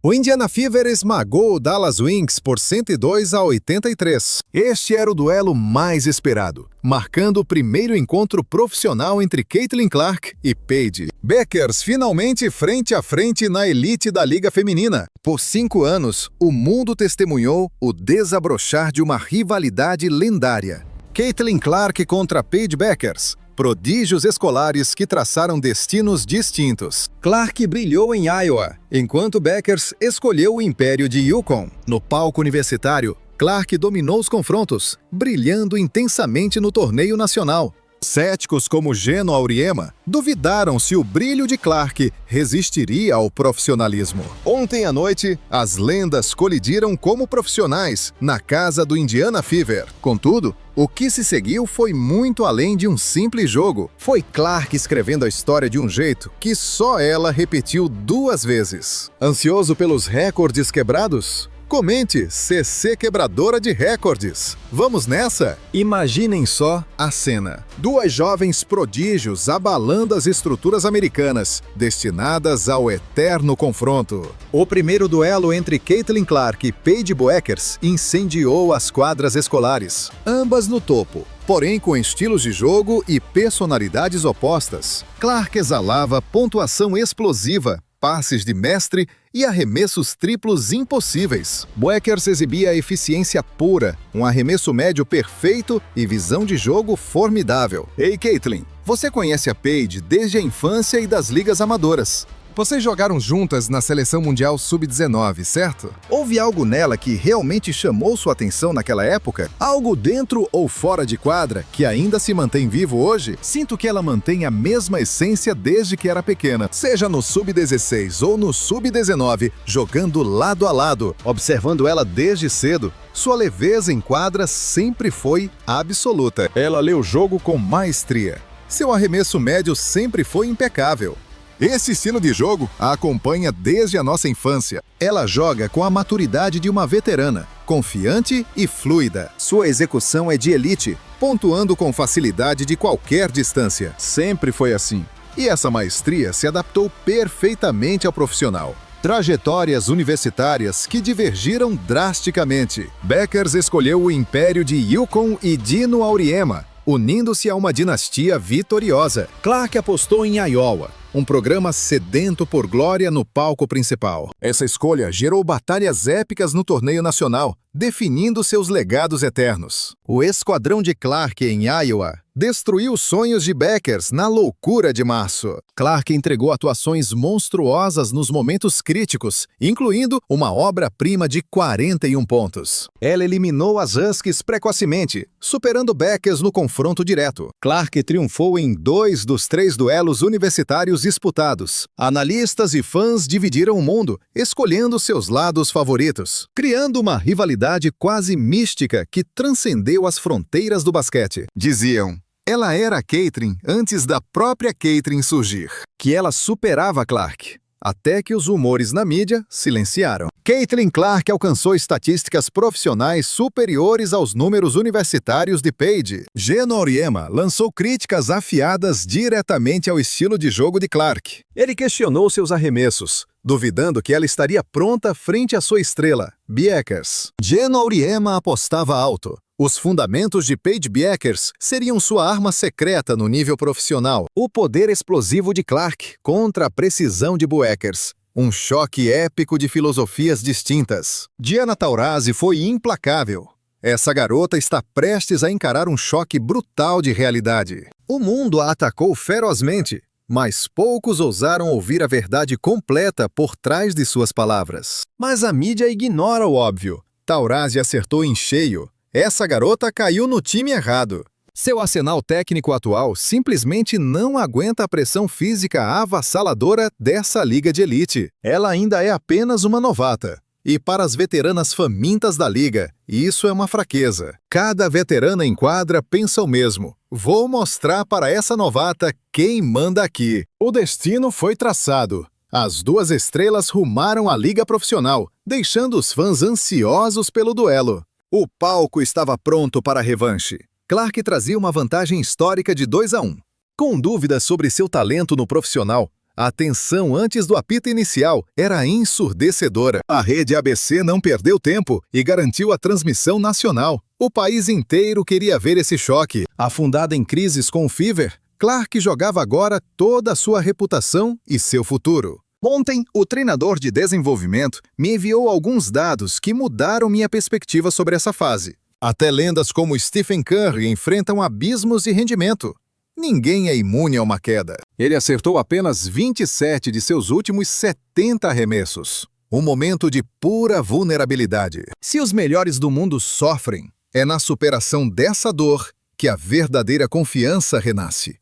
O Indiana Fever esmagou o Dallas Wings por 102-83. Este era o duelo mais esperado, marcando o primeiro encontro profissional entre Caitlin Clark e Paige Bueckers, finalmente frente a frente na elite da Liga Feminina. Por 5 anos, o mundo testemunhou o desabrochar de uma rivalidade lendária. Caitlin Clark contra Paige Bueckers. Prodígios escolares que traçaram destinos distintos. Clark brilhou em Iowa, enquanto Bueckers escolheu o Império de Yukon. No palco universitário, Clark dominou os confrontos, brilhando intensamente no torneio nacional. Céticos como Geno Auriemma duvidaram se o brilho de Clark resistiria ao profissionalismo. Ontem à noite, as lendas colidiram como profissionais na casa do Indiana Fever. Contudo, o que se seguiu foi muito além de um simples jogo. Foi Clark escrevendo a história de um jeito que só ela repetiu 2 vezes. Ansioso pelos recordes quebrados? Comente CC Quebradora de Recordes. Vamos nessa? Imaginem só a cena. 2 jovens prodígios abalando as estruturas americanas, destinadas ao eterno confronto. O primeiro duelo entre Caitlin Clark e Paige Bueckers incendiou as quadras escolares, ambas no topo, porém com estilos de jogo e personalidades opostas. Clark exalava pontuação explosiva, passes de mestre e arremessos triplos impossíveis. Bueckers exibia eficiência pura, um arremesso médio perfeito e visão de jogo formidável. Ei, Caitlin, você conhece a Paige desde a infância e das ligas amadoras. Vocês jogaram juntas na Seleção Mundial Sub-19, certo? Houve algo nela que realmente chamou sua atenção naquela época? Algo dentro ou fora de quadra que ainda se mantém vivo hoje? Sinto que ela mantém a mesma essência desde que era pequena, seja no Sub-16 ou no Sub-19, jogando lado a lado, observando ela desde cedo. Sua leveza em quadra sempre foi absoluta. Ela lê o jogo com maestria. Seu arremesso médio sempre foi impecável. Esse estilo de jogo a acompanha desde a nossa infância. Ela joga com a maturidade de uma veterana, confiante e fluida. Sua execução é de elite, pontuando com facilidade de qualquer distância. Sempre foi assim. E essa maestria se adaptou perfeitamente ao profissional. Trajetórias universitárias que divergiram drasticamente. Bueckers escolheu o Império de Yukon e Geno Auriemma, unindo-se a uma dinastia vitoriosa. Clark apostou em Iowa, um programa sedento por glória no palco principal. Essa escolha gerou batalhas épicas no torneio nacional, definindo seus legados eternos. O esquadrão de Clark em Iowa destruiu os sonhos de Bueckers na loucura de março. Clark entregou atuações monstruosas nos momentos críticos, incluindo uma obra-prima de 41 pontos. Ela eliminou as Huskies precocemente, superando Bueckers no confronto direto. Clark triunfou em 2 dos 3 duelos universitários disputados. Analistas e fãs dividiram o mundo, escolhendo seus lados favoritos, criando uma rivalidade quase mística que transcendeu as fronteiras do basquete. Diziam: ela era a Caitlin antes da própria Caitlin surgir, que ela superava Clark, até que os rumores na mídia silenciaram. Caitlin Clark alcançou estatísticas profissionais superiores aos números universitários de Paige. Geno Auriemma lançou críticas afiadas diretamente ao estilo de jogo de Clark. Ele questionou seus arremessos, duvidando que ela estaria pronta frente à sua estrela, Bueckers. Geno Auriemma apostava alto. Os fundamentos de Paige Bueckers seriam sua arma secreta no nível profissional. O poder explosivo de Clark contra a precisão de Bueckers. Um choque épico de filosofias distintas. Diana Taurasi foi implacável. Essa garota está prestes a encarar um choque brutal de realidade. O mundo a atacou ferozmente, mas poucos ousaram ouvir a verdade completa por trás de suas palavras. Mas a mídia ignora o óbvio. Taurasi acertou em cheio. Essa garota caiu no time errado. Seu arsenal técnico atual simplesmente não aguenta a pressão física avassaladora dessa liga de elite. Ela ainda é apenas uma novata. E para as veteranas famintas da liga, isso é uma fraqueza. Cada veterana em quadra pensa o mesmo. Vou mostrar para essa novata quem manda aqui. O destino foi traçado. As 2 estrelas rumaram à liga profissional, deixando os fãs ansiosos pelo duelo. O palco estava pronto para a revanche. Clark trazia uma vantagem histórica de 2-1. Com dúvidas sobre seu talento no profissional, A tensão antes do apito inicial era ensurdecedora. A rede ABC não perdeu tempo e garantiu a transmissão nacional. O país inteiro queria ver esse choque. Afundada em crises com o Fever, Clark jogava agora toda a sua reputação e seu futuro. Ontem, o treinador de desenvolvimento me enviou alguns dados que mudaram minha perspectiva sobre essa fase. Até lendas como Stephen Curry enfrentam abismos de rendimento. Ninguém é imune a uma queda. Ele acertou apenas 27 de seus últimos 70 arremessos. Um momento de pura vulnerabilidade. Se os melhores do mundo sofrem, é na superação dessa dor que a verdadeira confiança renasce.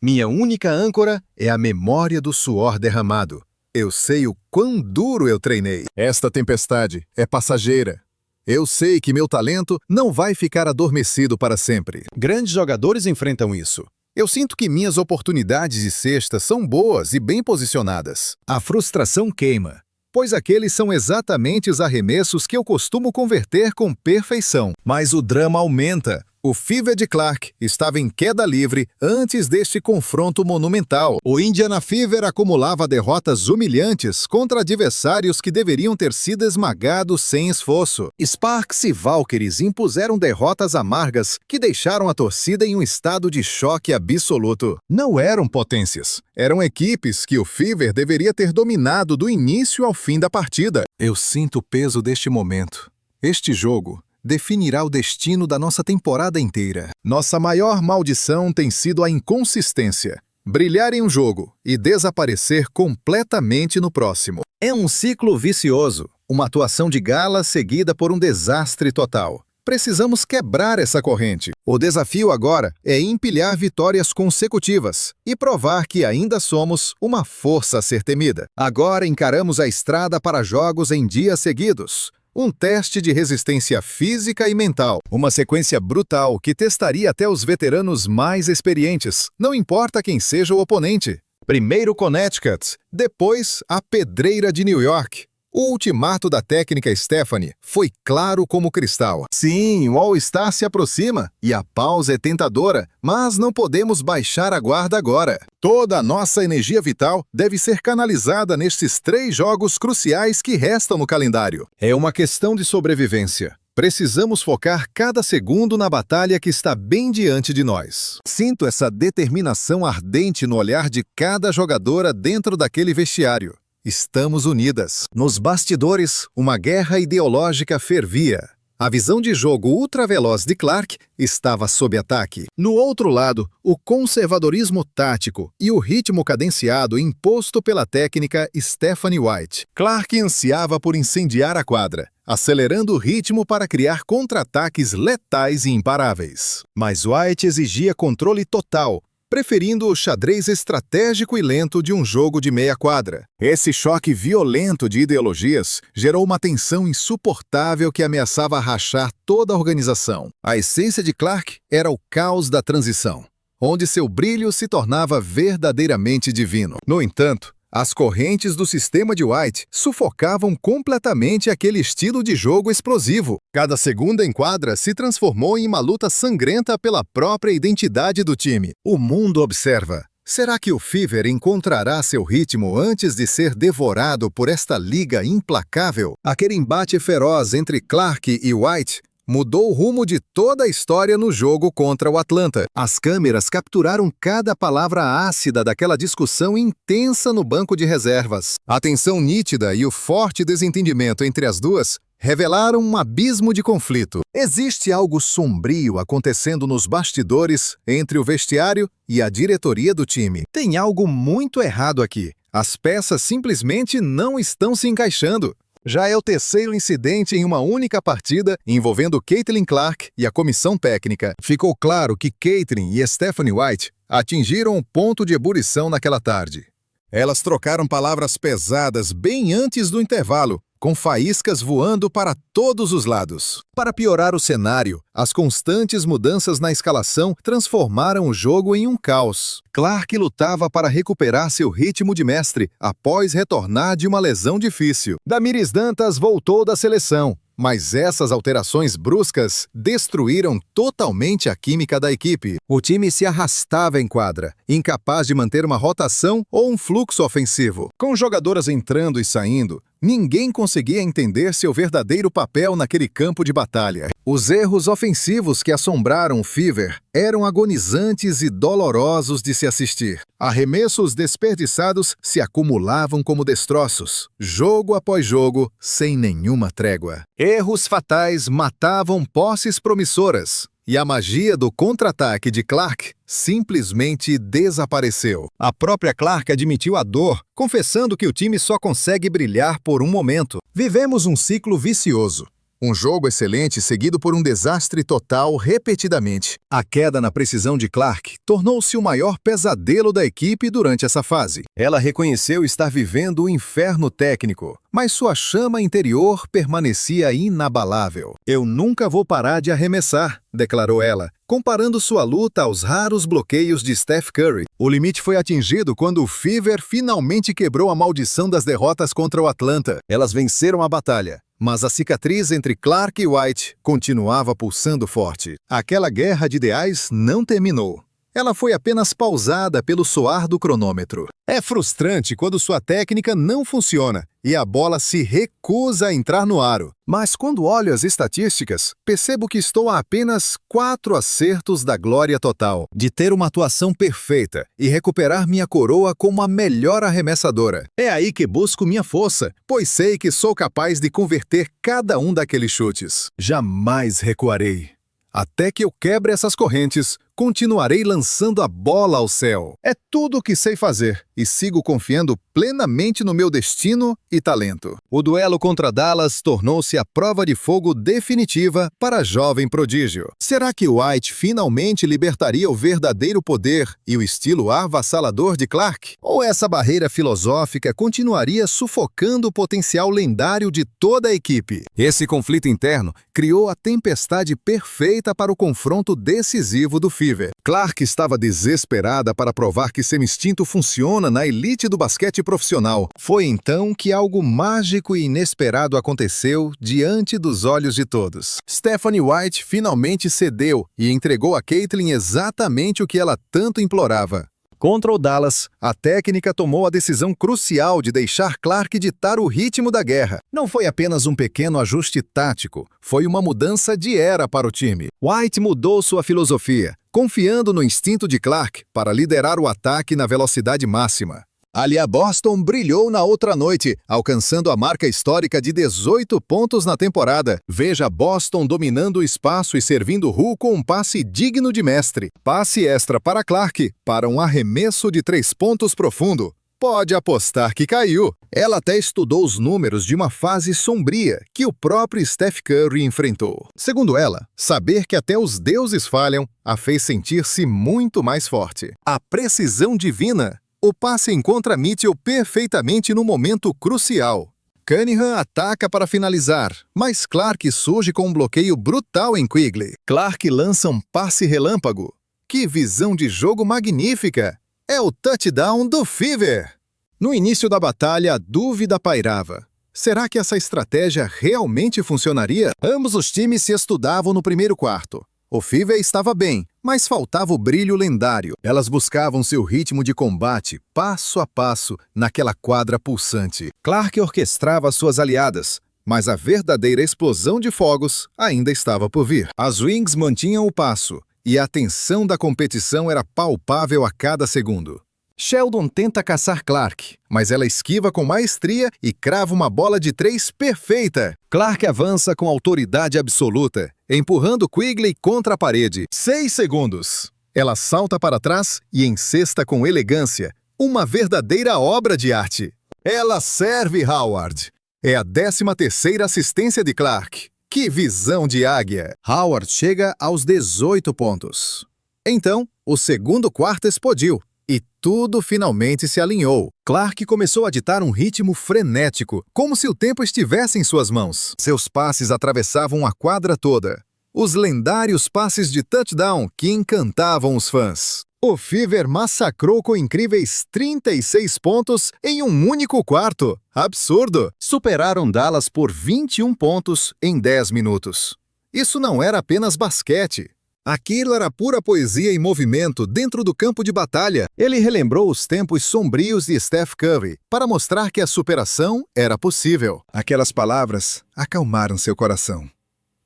Minha única âncora é a memória do suor derramado. Eu sei o quão duro eu treinei. Esta tempestade é passageira. Eu sei que meu talento não vai ficar adormecido para sempre. Grandes jogadores enfrentam isso. Eu sinto que minhas oportunidades de cesta são boas e bem posicionadas. A frustração queima, pois aqueles são exatamente os arremessos que eu costumo converter com perfeição. Mas o drama aumenta. O Fever de Clark estava em queda livre antes deste confronto monumental. O Indiana Fever acumulava derrotas humilhantes contra adversários que deveriam ter sido esmagados sem esforço. Sparks e Valkyries impuseram derrotas amargas que deixaram a torcida em um estado de choque absoluto. Não eram potências, eram equipes que o Fever deveria ter dominado do início ao fim da partida. Eu sinto o peso deste momento. Este jogo definirá o destino da nossa temporada inteira. Nossa maior maldição tem sido a inconsistência. Brilhar em um jogo e desaparecer completamente no próximo. É um ciclo vicioso, uma atuação de gala seguida por um desastre total. Precisamos quebrar essa corrente. O desafio agora é empilhar vitórias consecutivas e provar que ainda somos uma força a ser temida. Agora encaramos a estrada para jogos em dias seguidos. Um teste de resistência física e mental. Uma sequência brutal que testaria até os veteranos mais experientes, não importa quem seja o oponente. Primeiro Connecticut, depois a pedreira de New York. O ultimato da técnica Stephanie foi claro como cristal. Sim, o All-Star se aproxima e a pausa é tentadora, mas não podemos baixar a guarda agora. Toda a nossa energia vital deve ser canalizada nestes 3 jogos cruciais que restam no calendário. É uma questão de sobrevivência. Precisamos focar cada segundo na batalha que está bem diante de nós. Sinto essa determinação ardente no olhar de cada jogadora dentro daquele vestiário. Estamos unidas. Nos bastidores, uma guerra ideológica fervia. A visão de jogo ultraveloz de Clark estava sob ataque. No outro lado, o conservadorismo tático e o ritmo cadenciado imposto pela técnica Stephanie White. Clark ansiava por incendiar a quadra, acelerando o ritmo para criar contra-ataques letais e imparáveis. Mas White exigia controle total, preferindo o xadrez estratégico e lento de um jogo de meia quadra. Esse choque violento de ideologias gerou uma tensão insuportável que ameaçava rachar toda a organização. A essência de Clark era o caos da transição, onde seu brilho se tornava verdadeiramente divino. No entanto, as correntes do sistema de White sufocavam completamente aquele estilo de jogo explosivo. Cada segunda em quadra se transformou em uma luta sangrenta pela própria identidade do time. O mundo observa. Será que o Fever encontrará seu ritmo antes de ser devorado por esta liga implacável? Aquele embate feroz entre Clark e White mudou o rumo de toda a história no jogo contra o Atlanta. As câmeras capturaram cada palavra ácida daquela discussão intensa no banco de reservas. A tensão nítida e o forte desentendimento entre as duas revelaram um abismo de conflito. Existe algo sombrio acontecendo nos bastidores entre o vestiário e a diretoria do time. Tem algo muito errado aqui. As peças simplesmente não estão se encaixando. Já é o terceiro incidente em uma única partida envolvendo Caitlin Clark e a comissão técnica. Ficou claro que Caitlin e Stephanie White atingiram um ponto de ebulição naquela tarde. Elas trocaram palavras pesadas bem antes do intervalo, com faíscas voando para todos os lados. Para piorar o cenário, as constantes mudanças na escalação transformaram o jogo em um caos. Clark lutava para recuperar seu ritmo de mestre após retornar de uma lesão difícil. Damiris Dantas voltou da seleção, Mas essas alterações bruscas destruíram totalmente a química da equipe. O time se arrastava em quadra, incapaz de manter uma rotação ou um fluxo ofensivo. Com jogadoras entrando e saindo, ninguém conseguia entender seu verdadeiro papel naquele campo de batalha. Os erros ofensivos que assombraram o Fever eram agonizantes e dolorosos de se assistir. Arremessos desperdiçados se acumulavam como destroços, jogo após jogo, sem nenhuma trégua. Erros fatais matavam posses promissoras. E a magia do contra-ataque de Clark simplesmente desapareceu. A própria Clark admitiu a dor, confessando que o time só consegue brilhar por um momento. Vivemos um ciclo vicioso. Um jogo excelente seguido por um desastre total repetidamente. A queda na precisão de Clark tornou-se o maior pesadelo da equipe durante essa fase. Ela reconheceu estar vivendo o inferno técnico, mas sua chama interior permanecia inabalável. "Eu nunca vou parar de arremessar", declarou ela, comparando sua luta aos raros bloqueios de Steph Curry. O limite foi atingido quando o Fever finalmente quebrou a maldição das derrotas contra o Atlanta. Elas venceram a batalha, mas a cicatriz entre Clark e White continuava pulsando forte. Aquela guerra de ideais não terminou. Ela foi apenas pausada pelo soar do cronômetro. É frustrante quando sua técnica não funciona e a bola se recusa a entrar no aro. Mas quando olho as estatísticas, percebo que estou a apenas 4 acertos da glória total, de ter uma atuação perfeita e recuperar minha coroa como a melhor arremessadora. É aí que busco minha força, pois sei que sou capaz de converter cada um daqueles chutes. Jamais recuarei. Até que eu quebre essas correntes, continuarei lançando a bola ao céu. É tudo o que sei fazer e sigo confiando plenamente no meu destino e talento. O duelo contra Dallas tornou-se a prova de fogo definitiva para a jovem prodígio. Será que White finalmente libertaria o verdadeiro poder e o estilo avassalador de Clark? Ou essa barreira filosófica continuaria sufocando o potencial lendário de toda a equipe? Esse conflito interno criou a tempestade perfeita para o confronto decisivo do Fever. Clark estava desesperada para provar que seu instinto funciona na elite do basquete profissional. Foi então que algo mágico e inesperado aconteceu diante dos olhos de todos. Stephanie White finalmente cedeu e entregou a Caitlin exatamente o que ela tanto implorava. Contra o Dallas, a técnica tomou a decisão crucial de deixar Clark ditar o ritmo da guerra. Não foi apenas um pequeno ajuste tático, foi uma mudança de era para o time. White mudou sua filosofia, confiando no instinto de Clark para liderar o ataque na velocidade máxima. Ali a Boston brilhou na outra noite, alcançando a marca histórica de 18 pontos na temporada. Veja Boston dominando o espaço e servindo Hu com um passe digno de mestre. Passe extra para Clark, para um arremesso de 3 pontos profundo. Pode apostar que caiu. Ela até estudou os números de uma fase sombria que o próprio Steph Curry enfrentou. Segundo ela, saber que até os deuses falham a fez sentir-se muito mais forte. A precisão divina. O passe encontra Mitchell perfeitamente no momento crucial. Cunningham ataca para finalizar, mas Clark surge com um bloqueio brutal em Quigley. Clark lança um passe relâmpago. Que visão de jogo magnífica! É o touchdown do Fever! No início da batalha, a dúvida pairava. Será que essa estratégia realmente funcionaria? Ambos os times se estudavam no primeiro quarto. O Fever estava bem, mas faltava o brilho lendário. Elas buscavam seu ritmo de combate, passo a passo, naquela quadra pulsante. Clark orquestrava suas aliadas, mas a verdadeira explosão de fogos ainda estava por vir. As Wings mantinham o passo, e a tensão da competição era palpável a cada segundo. Sheldon tenta caçar Clark, mas ela esquiva com maestria e crava uma bola de 3 perfeita. Clark avança com autoridade absoluta, empurrando Quigley contra a parede. 6 segundos. Ela salta para trás e encesta com elegância. Uma verdadeira obra de arte. Ela serve Howard. É a 13ª assistência de Clark. Que visão de águia! Howard chega aos 18 pontos. Então, o segundo quarto explodiu. E tudo finalmente se alinhou. Clark começou a ditar um ritmo frenético, como se o tempo estivesse em suas mãos. Seus passes atravessavam a quadra toda. Os lendários passes de touchdown que encantavam os fãs. O Fever massacrou com incríveis 36 pontos em um único quarto. Absurdo! Superaram Dallas por 21 pontos em 10 minutos. Isso não era apenas basquete. Aquilo era pura poesia em movimento dentro do campo de batalha. Ele relembrou os tempos sombrios de Steph Curry para mostrar que a superação era possível. Aquelas palavras acalmaram seu coração.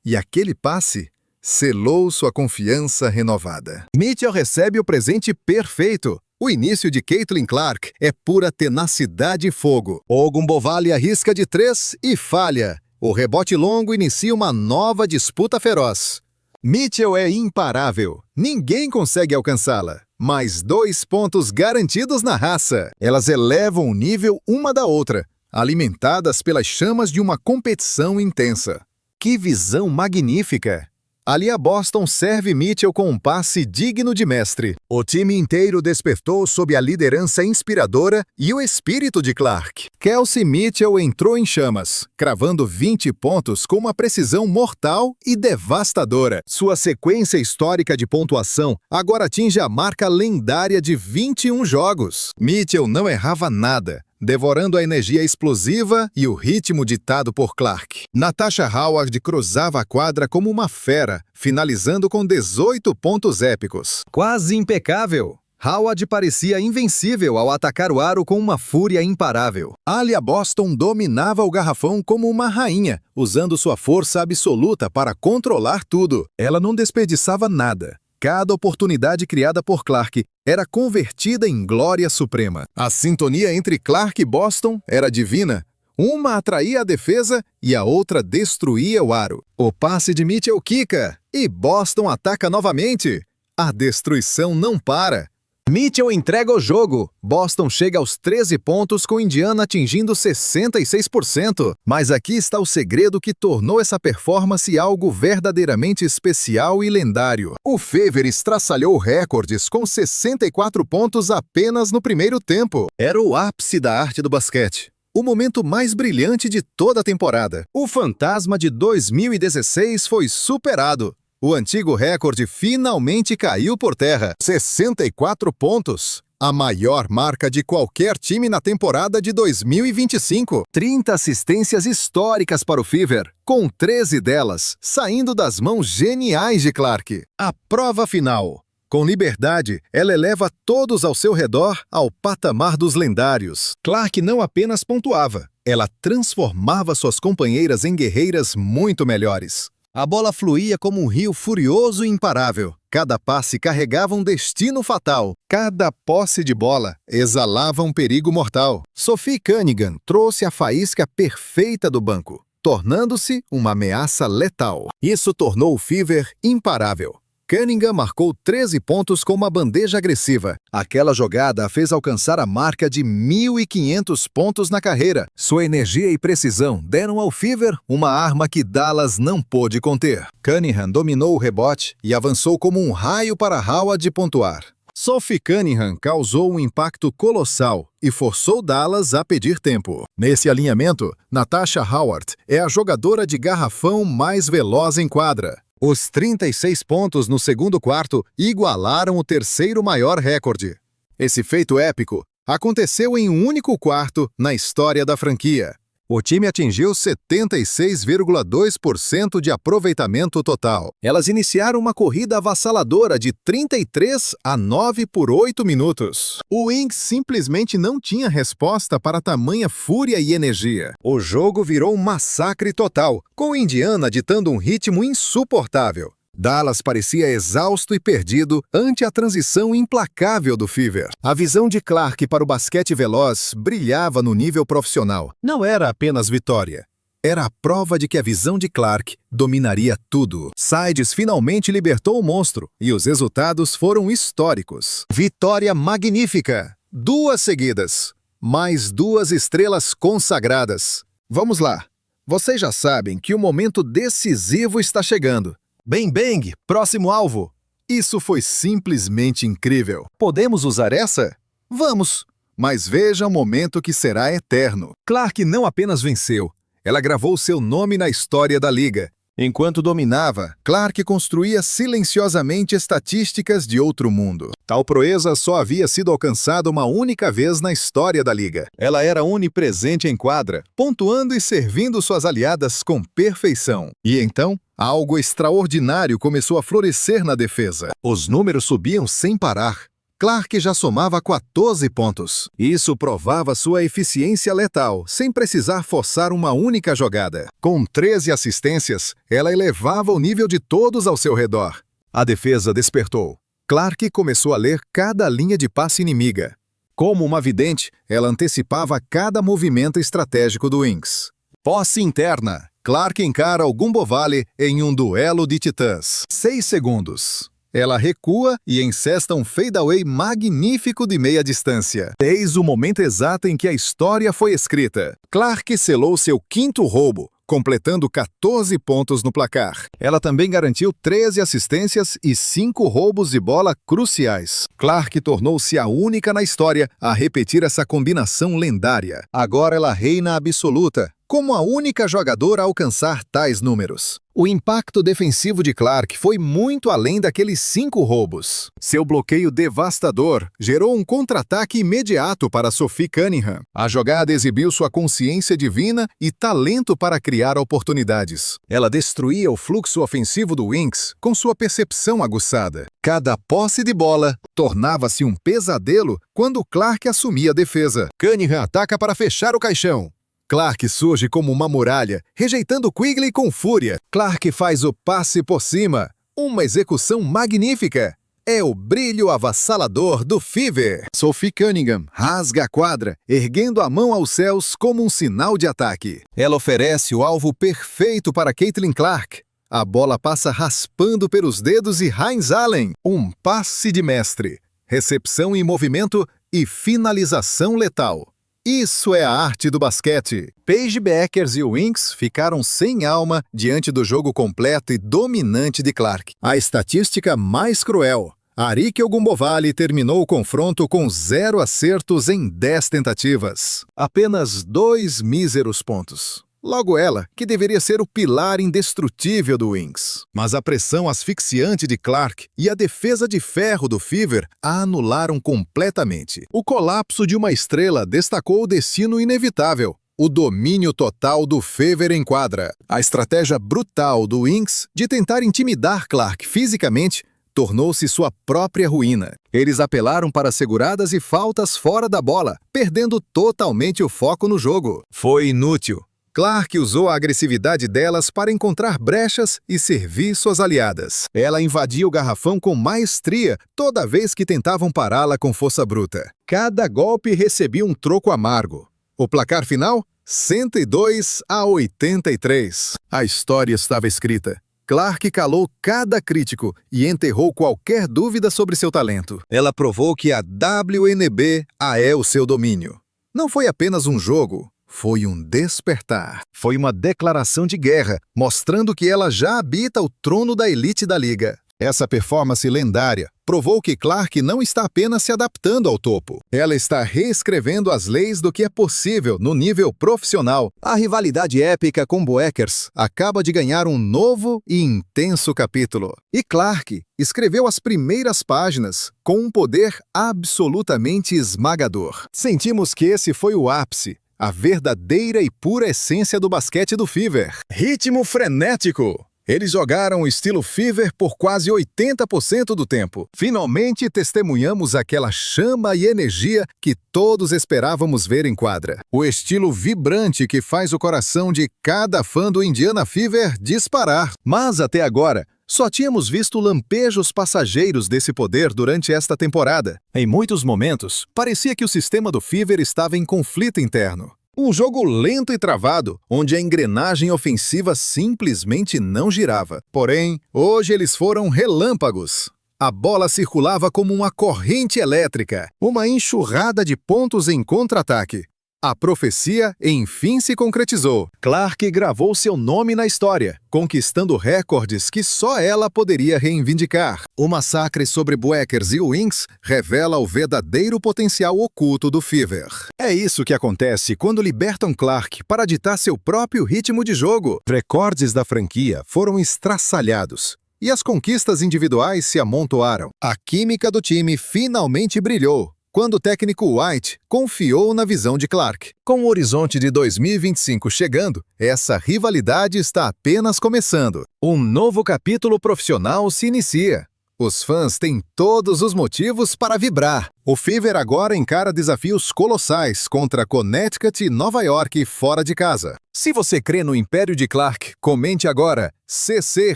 E aquele passe selou sua confiança renovada. Mitchell recebe o presente perfeito. O início de Caitlin Clark é pura tenacidade e fogo. Ogunbowale arrisca de 3 e falha. O rebote longo inicia uma nova disputa feroz. Mitchell é imparável. Ninguém consegue alcançá-la. Mais 2 pontos garantidos na raça. Elas elevam o nível uma da outra, alimentadas pelas chamas de uma competição intensa. Que visão magnífica! Ali a Boston serve Mitchell com um passe digno de mestre. O time inteiro despertou sob a liderança inspiradora e o espírito de Clark. Kelsey Mitchell entrou em chamas, cravando 20 pontos com uma precisão mortal e devastadora. Sua sequência histórica de pontuação agora atinge a marca lendária de 21 jogos. Mitchell não errava nada, devorando a energia explosiva e o ritmo ditado por Clark. Natasha Howard cruzava a quadra como uma fera, finalizando com 18 pontos épicos. Quase impecável! Howard parecia invencível ao atacar o aro com uma fúria imparável. Alia Boston dominava o garrafão como uma rainha, usando sua força absoluta para controlar tudo. Ela não desperdiçava nada. Cada oportunidade criada por Clark era convertida em glória suprema. A sintonia entre Clark e Boston era divina. Uma atraía a defesa e a outra destruía o aro. O passe de Mitchell quica e Boston ataca novamente. A destruição não para. Mitchell entrega o jogo. Boston chega aos 13 pontos com Indiana atingindo 66%. Mas aqui está o segredo que tornou essa performance algo verdadeiramente especial e lendário. O Fever estraçalhou recordes com 64 pontos apenas no primeiro tempo. Era o ápice da arte do basquete. O momento mais brilhante de toda a temporada. O fantasma de 2016 foi superado. O antigo recorde finalmente caiu por terra. 64 pontos. A maior marca de qualquer time na temporada de 2025. 30 assistências históricas para o Fever, com 13 delas saindo das mãos geniais de Clark. A prova final. Com liberdade, ela eleva todos ao seu redor ao patamar dos lendários. Clark não apenas pontuava, ela transformava suas companheiras em guerreiras muito melhores. A bola fluía como um rio furioso e imparável. Cada passe carregava um destino fatal. Cada posse de bola exalava um perigo mortal. Sophie Cunningham trouxe a faísca perfeita do banco, tornando-se uma ameaça letal. Isso tornou o Fever imparável. Cunningham marcou 13 pontos com uma bandeja agressiva. Aquela jogada a fez alcançar a marca de 1.500 pontos na carreira. Sua energia e precisão deram ao Fever uma arma que Dallas não pôde conter. Cunningham dominou o rebote e avançou como um raio para Howard pontuar. Sophie Cunningham causou um impacto colossal e forçou Dallas a pedir tempo. Nesse alinhamento, Natasha Howard é a jogadora de garrafão mais veloz em quadra. Os 36 pontos no segundo quarto igualaram o terceiro maior recorde. Esse feito épico aconteceu em um único quarto na história da franquia. O time atingiu 76,2% de aproveitamento total. Elas iniciaram uma corrida avassaladora de 33-9 por 8 minutos. O Wings simplesmente não tinha resposta para tamanha fúria e energia. O jogo virou um massacre total, com Indiana ditando um ritmo insuportável. Dallas parecia exausto e perdido ante a transição implacável do Fever. A visão de Clark para o basquete veloz brilhava no nível profissional. Não era apenas vitória. Era a prova de que a visão de Clark dominaria tudo. Sides finalmente libertou o monstro e os resultados foram históricos. Vitória magnífica. 2 seguidas. Mais 2 estrelas consagradas. Vamos lá. Vocês já sabem que o momento decisivo está chegando. Bang Bang, próximo alvo. Isso foi simplesmente incrível. Podemos usar essa? Vamos! Mas veja um momento que será eterno. Clark não apenas venceu, ela gravou seu nome na história da liga. Enquanto dominava, Clark construía silenciosamente estatísticas de outro mundo. Tal proeza só havia sido alcançada uma única vez na história da liga. Ela era onipresente em quadra, pontuando e servindo suas aliadas com perfeição. E então, algo extraordinário começou a florescer na defesa. Os números subiam sem parar. Clark já somava 14 pontos. Isso provava sua eficiência letal, sem precisar forçar uma única jogada. Com 13 assistências, ela elevava o nível de todos ao seu redor. A defesa despertou. Clark começou a ler cada linha de passe inimiga. Como uma vidente, ela antecipava cada movimento estratégico do Wings. Posse interna. Clark encara o Gumbo Valley em um duelo de titãs. 6 segundos. Ela recua e encesta um fadeaway magnífico de meia distância. Eis o momento exato em que a história foi escrita. Clark selou seu 5º roubo, completando 14 pontos no placar. Ela também garantiu 13 assistências e 5 roubos de bola cruciais. Clark tornou-se a única na história a repetir essa combinação lendária. Agora ela reina absoluta, como a única jogadora a alcançar tais números. O impacto defensivo de Clark foi muito além daqueles 5 roubos. Seu bloqueio devastador gerou um contra-ataque imediato para Sophie Cunningham. A jogada exibiu sua consciência divina e talento para criar oportunidades. Ela destruía o fluxo ofensivo do Wings com sua percepção aguçada. Cada posse de bola tornava-se um pesadelo quando Clark assumia a defesa. Cunningham ataca para fechar o caixão. Clark surge como uma muralha, rejeitando Quigley com fúria. Clark faz o passe por cima. Uma execução magnífica. É o brilho avassalador do Fever. Sophie Cunningham rasga a quadra, erguendo a mão aos céus como um sinal de ataque. Ela oferece o alvo perfeito para Caitlin Clark. A bola passa raspando pelos dedos e Heinz Allen. Um passe de mestre. Recepção em movimento e finalização letal. Isso é a arte do basquete. Paige Bueckers e o Wings ficaram sem alma diante do jogo completo e dominante de Clark. A estatística mais cruel. Arique Ogunbowale terminou o confronto com 0 acertos em 10 tentativas. Apenas 2 míseros pontos. Logo ela, que deveria ser o pilar indestrutível do Wings. Mas a pressão asfixiante de Clark e a defesa de ferro do Fever a anularam completamente. O colapso de uma estrela destacou o destino inevitável. O domínio total do Fever em quadra. A estratégia brutal do Wings de tentar intimidar Clark fisicamente tornou-se sua própria ruína. Eles apelaram para seguradas e faltas fora da bola, perdendo totalmente o foco no jogo. Foi inútil. Clark usou a agressividade delas para encontrar brechas e servir suas aliadas. Ela invadia o garrafão com maestria toda vez que tentavam pará-la com força bruta. Cada golpe recebia um troco amargo. O placar final? 102-83. A história estava escrita. Clark calou cada crítico e enterrou qualquer dúvida sobre seu talento. Ela provou que a WNBA é o seu domínio. Não foi apenas um jogo. Foi um despertar. Foi uma declaração de guerra, mostrando que ela já habita o trono da elite da liga. Essa performance lendária provou que Clark não está apenas se adaptando ao topo. Ela está reescrevendo as leis do que é possível no nível profissional. A rivalidade épica com Bueckers acaba de ganhar um novo e intenso capítulo. E Clark escreveu as primeiras páginas com um poder absolutamente esmagador. Sentimos que esse foi o ápice. A verdadeira e pura essência do basquete do Fever. Ritmo frenético. Eles jogaram o estilo Fever por quase 80% do tempo. Finalmente testemunhamos aquela chama e energia que todos esperávamos ver em quadra. O estilo vibrante que faz o coração de cada fã do Indiana Fever disparar. Mas até agora, só tínhamos visto lampejos passageiros desse poder durante esta temporada. Em muitos momentos, parecia que o sistema do Fever estava em conflito interno. Um jogo lento e travado, onde a engrenagem ofensiva simplesmente não girava. Porém, hoje eles foram relâmpagos. A bola circulava como uma corrente elétrica, uma enxurrada de pontos em contra-ataque. A profecia enfim se concretizou. Clark gravou seu nome na história, conquistando recordes que só ela poderia reivindicar. O massacre sobre Bueckers e Wings revela o verdadeiro potencial oculto do Fever. É isso que acontece quando libertam Clark para ditar seu próprio ritmo de jogo. Recordes da franquia foram estraçalhados. E as conquistas individuais se amontoaram. A química do time finalmente brilhou quando o técnico White confiou na visão de Clark. Com o horizonte de 2025 chegando, essa rivalidade está apenas começando. Um novo capítulo profissional se inicia. Os fãs têm todos os motivos para vibrar. O Fever agora encara desafios colossais contra Connecticut e Nova York fora de casa. Se você crê no Império de Clark, comente agora CC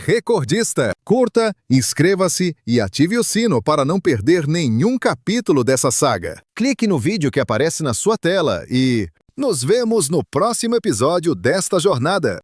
Recordista. Curta, inscreva-se e ative o sino para não perder nenhum capítulo dessa saga. Clique no vídeo que aparece na sua tela e nos vemos no próximo episódio desta jornada.